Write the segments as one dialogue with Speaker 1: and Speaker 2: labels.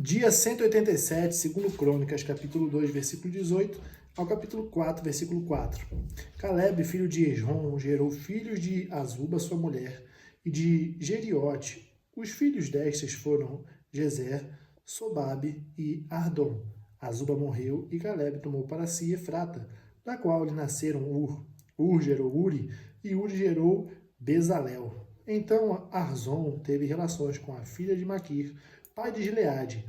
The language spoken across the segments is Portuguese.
Speaker 1: Dia 187, segundo Crônicas, capítulo 2, versículo 18, ao capítulo 4, versículo 4. Caleb, filho de Esrom, gerou filhos de Azuba, sua mulher, e de Jeriote. Os filhos destes foram Jezer, Sobabe e Ardom. Azuba morreu e Caleb tomou para si Efrata, da qual lhe nasceram Ur. Ur gerou Uri e Uri gerou Bezalel. Então Arzon teve relações com a filha de Maquir, pai de Gileade.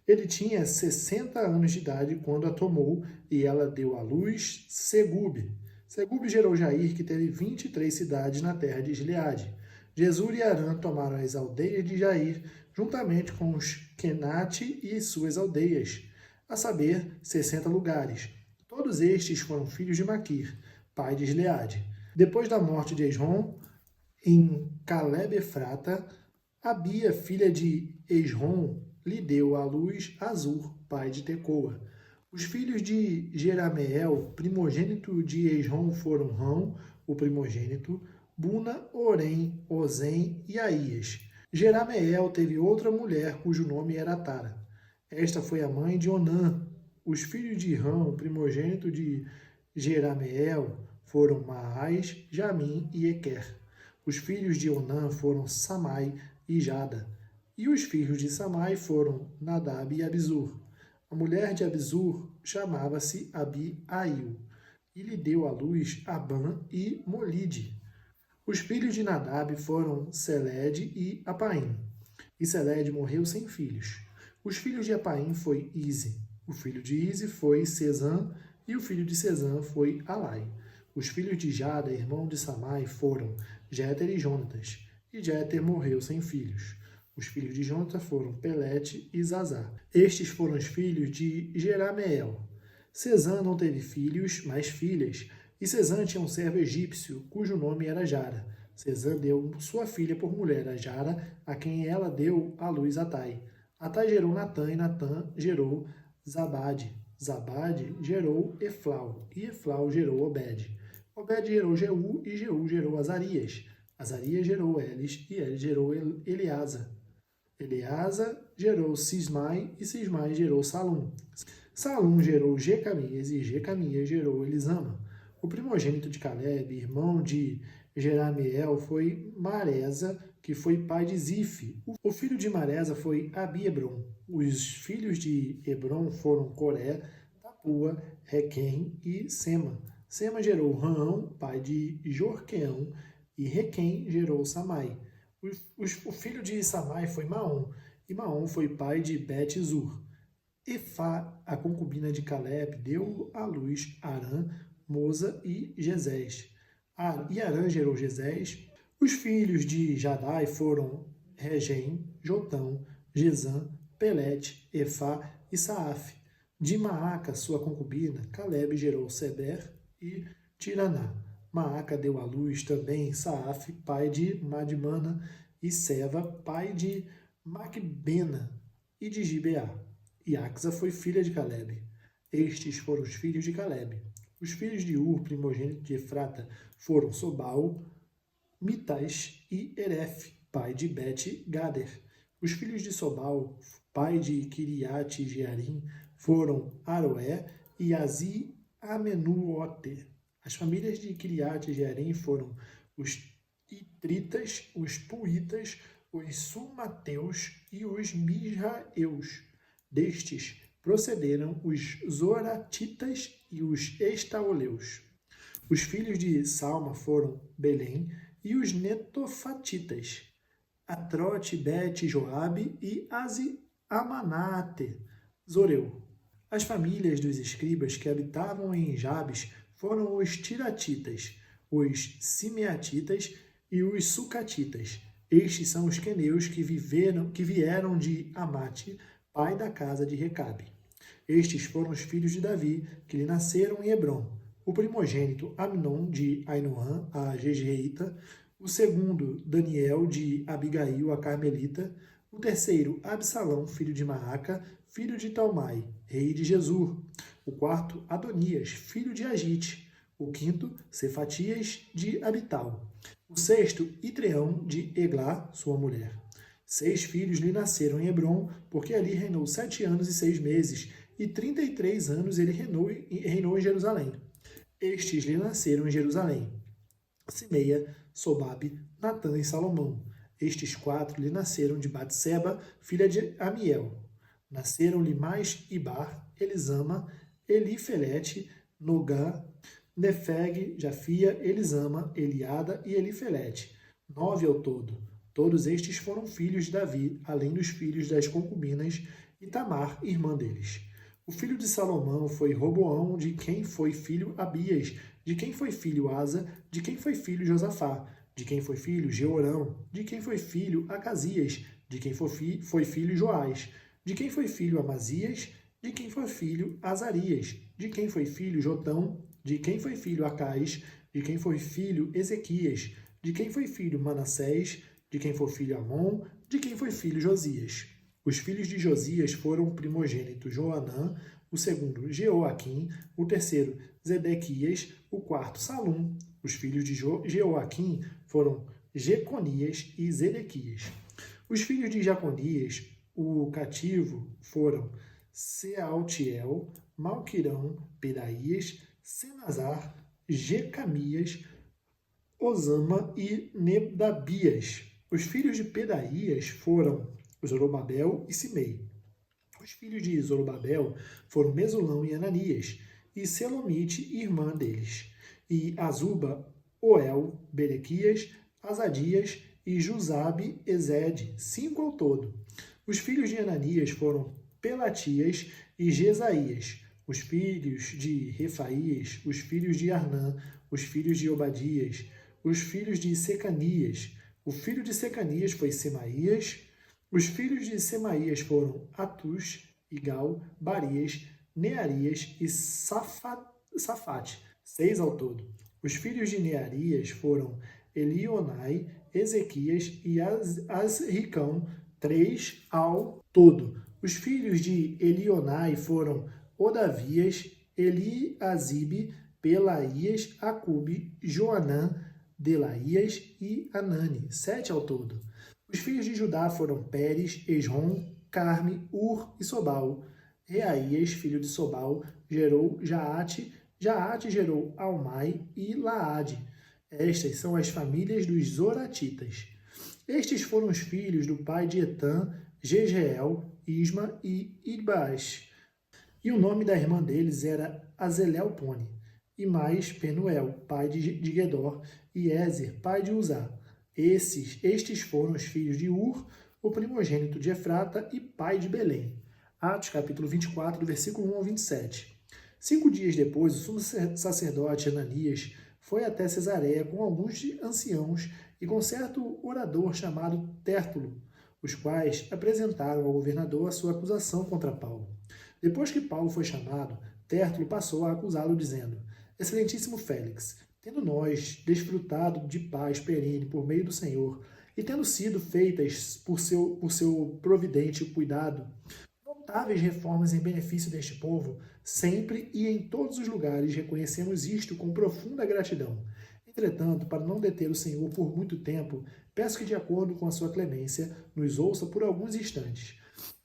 Speaker 1: Ele tinha 60 anos de idade quando a tomou, e ela deu à luz Segube. Segube gerou Jair, que teve 23 cidades na terra de Gileade. Jesur e Arã tomaram as aldeias de Jair, juntamente com os Kenate e suas aldeias, a saber, 60 lugares. Todos estes foram filhos de Maquir, pai de Gileade. Depois da morte de Esrom, em Caleb Efrata, Abia, filha de Esrom, lhe deu à luz Azur, pai de Tecoa. Os filhos de Jerameel, primogênito de Esrom, foram Rão, o primogênito, Buna, Orém, Ozem e Aías. Jerameel teve outra mulher, cujo nome era Tara. Esta foi a mãe de Onã. Os filhos de Rão, primogênito de Jerameel, foram Maás, Jamim e Equer. Os filhos de Onã foram Samai e Jada. E os filhos de Samai foram Nadab e Abizur. A mulher de Abizur chamava-se Abi-Ail, e lhe deu à luz Abã e Molide. Os filhos de Nadab foram Seled e Apaim. E Seled morreu sem filhos. Os filhos de Apaim foi Ize. O filho de Ize foi Sezã, e o filho de Sezã foi Alai. Os filhos de Jada, irmão de Samai, foram Jéter e Jonatas. E Jéter morreu sem filhos. Os filhos de Jonatas foram Pelete e Zazá. Estes foram os filhos de Jerameel. Sezã não teve filhos, mas filhas. E Sezã tinha um servo egípcio, cujo nome era Jara. Sezã deu sua filha por mulher a Jara, a quem ela deu à luz Atai. Atai gerou Natã, e Natã gerou Zabade. Zabade gerou Eflau, e Eflau gerou Obed. Obed gerou Jeú, e Jeú gerou Azarias. Azarias gerou Elis, e Elis gerou Eleasa. Eleasa gerou Sismai, e Sismai gerou Salum. Salum gerou Jecamias, e Jecamias gerou Elisama. O primogênito de Caleb, irmão de Jerameel, foi Maresa, que foi pai de Zife. O filho de Maresa foi Abiebron. Os filhos de Hebron foram Coré, Tapua, Requem e Sema. Sema gerou Rão, pai de Jorqueão, e Requem gerou Samai. O filho de Samai foi Maom, e Maom foi pai de Bet-Zur. Efá, a concubina de Caleb, deu à luz Arã, Moza e Gezés. E Arã gerou Gezés. Os filhos de Jadai foram Regem, Jotão, Gezã, Pelete, Efá e Saaf. De Maaca, sua concubina, Caleb gerou Seber e Tiraná. Maaca deu à luz também Saaf, pai de Madmana, e Seva, pai de Macbena e de Gibeá. E Axa foi filha de Caleb. Estes foram os filhos de Caleb. Os filhos de Ur, primogênito de Efrata, foram Sobal, Mitais e Eref, pai de Bet-Gader. Os filhos de Sobal, pai de Kiriate e Jearim, foram Aroé e Azi Amenuote. As famílias de Kiriate e Jearim foram os Itritas, os Puitas, os Sumateus e os Misraeus. Destes procederam os Zoratitas e os Estaoleus. Os filhos de Salma foram Belém e os Netofatitas, Atrote, Bet, Joabe e Amanate, Zoreu. As famílias dos escribas que habitavam em Jabes foram os Tiratitas, os Simeatitas e os Sucatitas. Estes são os queneus que vieram de Amate, pai da casa de Recabe. Estes foram os filhos de Davi, que lhe nasceram em Hebrom. O primogênito Amnon de Ainoã, a Jezreelita. O segundo Daniel de Abigail, a Carmelita. O terceiro Absalão, filho de Maaca, filho de Talmai, rei de Jesur. O quarto Adonias, filho de Agite. O quinto Cefatias de Abital. O sexto Itreão de Eglá, sua mulher. 6 filhos lhe nasceram em Hebrom, porque ali reinou 7 anos e 6 meses, e 33 anos ele reinou em Jerusalém. Estes lhe nasceram em Jerusalém: Simeia, Sobabe, Natã e Salomão. Estes 4 lhe nasceram de Batseba, filha de Amiel. Nasceram-lhe mais Ibar, Elisama, Elifelete, Nogá, Nefeg, Jafia, Elisama, Eliada e Elifelete. 9 ao todo. Todos estes foram filhos de Davi, além dos filhos das concubinas e Tamar, irmã deles. O filho de Salomão foi Roboão, de quem foi filho Abias, de quem foi filho Asa, de quem foi filho Josafá, de quem foi filho Jeorão, de quem foi filho Acasias, de quem foi filho Joás, de quem foi filho Amazias, de quem foi filho Azarias, de quem foi filho Jotão, de quem foi filho Acais, de quem foi filho Ezequias, de quem foi filho Manassés, de quem foi filho Amon, de quem foi filho Josias. Os filhos de Josias foram o primogênito Joanã, o segundo Jeoaquim, o terceiro Zedequias, o quarto Salum. Os filhos de Jeoaquim foram Jeconias e Zedequias. Os filhos de Jeconias, o cativo, foram Sealtiel, Malquirão, Pedaías, Senazar, Jecamias, Osama e Nedabias. Os filhos de Pedaías foram Zorobabel e Simei. Os filhos de Zorobabel foram Mesulão e Ananias, e Selomite, irmã deles, e Azuba, Oel, Berequias, Azadias e Jusabe, Ezede, 5 ao todo. Os filhos de Ananias foram Pelatias e Jesaías. Os filhos de Refaías, os filhos de Arnã, os filhos de Obadias, os filhos de Secanias. O filho de Secanias foi Semaías. Os filhos de Semaías foram Atus, Igal, Barias, Nearias e Safate, 6 ao todo. Os filhos de Nearias foram Elionai, Ezequias e Asricão, 3 ao todo. Os filhos de Elionai foram Odavias, Eliasibe, Pelaías, Acube, Joanã, Delaías e Anani, 7 ao todo. Os filhos de Judá foram Pérez, Esrom, Carme, Ur e Sobal. Reaías, filho de Sobal, gerou Jaate, Jaate gerou Almai e Laade. Estas são as famílias dos Zoratitas. Estes foram os filhos do pai de Etã, Jejeel, Isma e Ibás. E o nome da irmã deles era Azelelpone. E mais Penuel, pai de Gedor, e Ézer, pai de Uzá. Estes foram os filhos de Ur, o primogênito de Efrata e pai de Belém. Atos capítulo 24, do versículo 1 ao 27. 5 dias depois, o sumo sacerdote Ananias foi até Cesareia com alguns anciãos e com certo orador chamado Tértulo, os quais apresentaram ao governador a sua acusação contra Paulo. Depois que Paulo foi chamado, Tértulo passou a acusá-lo, dizendo: Excelentíssimo Félix, tendo nós desfrutado de paz perene por meio do Senhor, e tendo sido feitas por seu providente cuidado notáveis reformas em benefício deste povo, sempre e em todos os lugares reconhecemos isto com profunda gratidão. Entretanto, para não deter o Senhor por muito tempo, peço que, de acordo com a sua clemência, nos ouça por alguns instantes.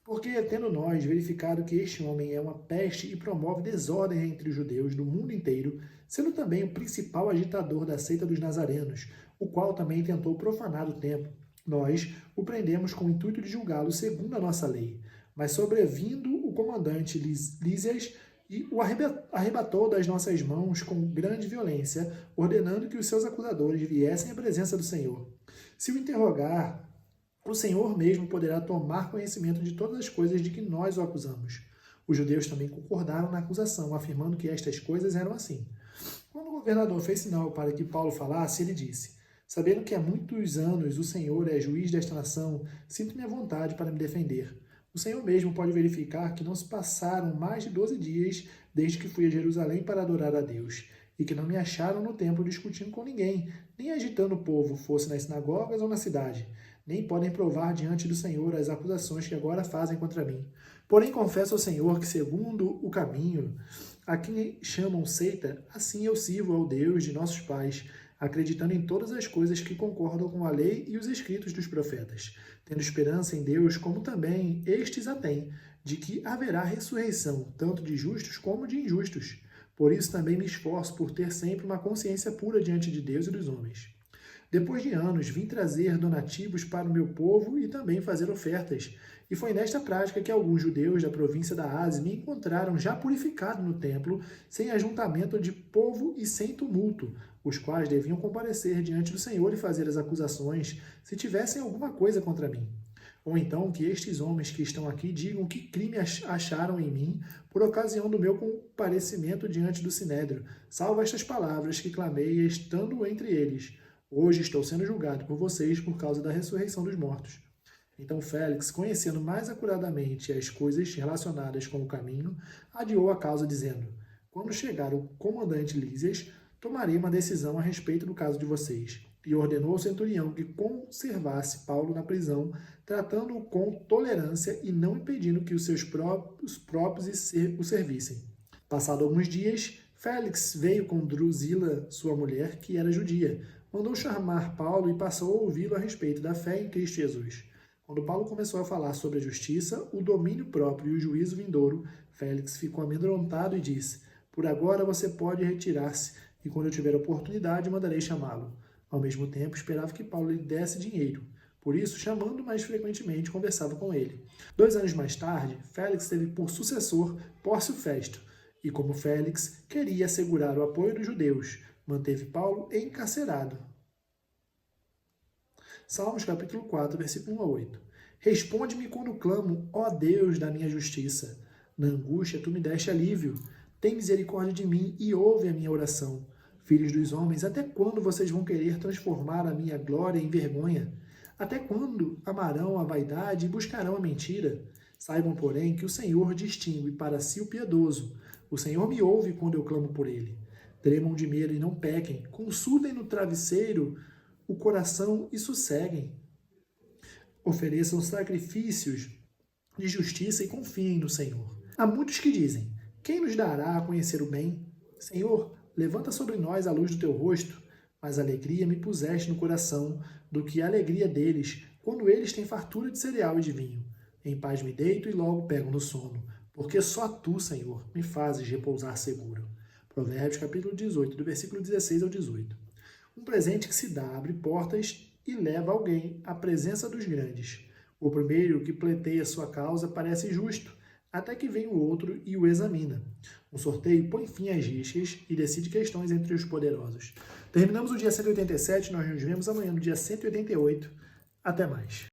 Speaker 1: Porque, tendo nós verificado que este homem é uma peste e promove desordem entre os judeus do mundo inteiro, sendo também o principal agitador da seita dos nazarenos, o qual também tentou profanar o templo, nós o prendemos com o intuito de julgá-lo segundo a nossa lei. Mas sobrevindo o comandante Lísias e o arrebatou das nossas mãos com grande violência, ordenando que os seus acusadores viessem à presença do Senhor. Se o interrogar, o Senhor mesmo poderá tomar conhecimento de todas as coisas de que nós o acusamos. Os judeus também concordaram na acusação, afirmando que estas coisas eram assim. Quando o governador fez sinal para que Paulo falasse, ele disse: Sabendo que há muitos anos o Senhor é juiz desta nação, sinto-me à vontade para me defender. O Senhor mesmo pode verificar que não se passaram mais de 12 dias desde que fui a Jerusalém para adorar a Deus, e que não me acharam no templo discutindo com ninguém, nem agitando o povo, fosse nas sinagogas ou na cidade. Nem podem provar diante do Senhor as acusações que agora fazem contra mim. Porém confesso ao Senhor que, segundo o caminho a quem chamam seita, assim eu sirvo ao Deus de nossos pais. acreditando em todas as coisas que concordam com a lei e os escritos dos profetas, tendo esperança em Deus, como também estes a têm, de que haverá ressurreição, tanto de justos como de injustos. Por isso também me esforço por ter sempre uma consciência pura diante de Deus e dos homens. Depois de anos, vim trazer donativos para o meu povo e também fazer ofertas. E foi nesta prática que alguns judeus da província da Ásia me encontraram já purificado no templo, sem ajuntamento de povo e sem tumulto, os quais deviam comparecer diante do Senhor e fazer as acusações, se tivessem alguma coisa contra mim. Ou então que estes homens que estão aqui digam que crime acharam em mim por ocasião do meu comparecimento diante do Sinédrio, salvo estas palavras que clamei estando entre eles. Hoje estou sendo julgado por vocês por causa da ressurreição dos mortos. Então Félix, conhecendo mais acuradamente as coisas relacionadas com o caminho, adiou a causa, dizendo: quando chegar o comandante Lísias, tomarei uma decisão a respeito do caso de vocês. E ordenou ao centurião que conservasse Paulo na prisão, tratando-o com tolerância e não impedindo que os seus próprios o servissem. Passado alguns dias, Félix veio com Drusila, sua mulher, que era judia, mandou chamar Paulo e passou a ouvi-lo a respeito da fé em Cristo Jesus. Quando Paulo começou a falar sobre a justiça, o domínio próprio e o juízo vindouro, Félix ficou amedrontado e disse: por agora você pode retirar-se, e quando eu tiver oportunidade mandarei chamá-lo. Ao mesmo tempo, esperava que Paulo lhe desse dinheiro. Por isso, chamando mais frequentemente, conversava com ele. 2 anos mais tarde, Félix teve por sucessor Pórcio Festo, e como Félix queria assegurar o apoio dos judeus, manteve Paulo encarcerado. Salmos capítulo 4, versículo 1 a 8. Responde-me quando clamo, ó Deus da minha justiça. Na angústia tu me deste alívio. Tem misericórdia de mim e ouve a minha oração. Filhos dos homens, até quando vocês vão querer transformar a minha glória em vergonha? Até quando amarão a vaidade e buscarão a mentira? Saibam, porém, que o Senhor distingue para si o piedoso. O Senhor me ouve quando eu clamo por ele. Tremam de medo e não pequem. Consultem no travesseiro o coração e sosseguem. Ofereçam sacrifícios de justiça e confiem no Senhor. Há muitos que dizem: quem nos dará a conhecer o bem? Senhor, levanta sobre nós a luz do teu rosto. Mas alegria me puseste no coração do que a alegria deles, quando eles têm fartura de cereal e de vinho. Em paz me deito e logo pego no sono, porque só tu, Senhor, me fazes repousar seguro. Provérbios capítulo 18, do versículo 16 ao 18. Um presente que se dá abre portas e leva alguém à presença dos grandes. O primeiro que pleiteia sua causa parece justo, até que vem o outro e o examina. Um sorteio põe fim às rixas e decide questões entre os poderosos. Terminamos o dia 187, nós nos vemos amanhã no dia 188. Até mais.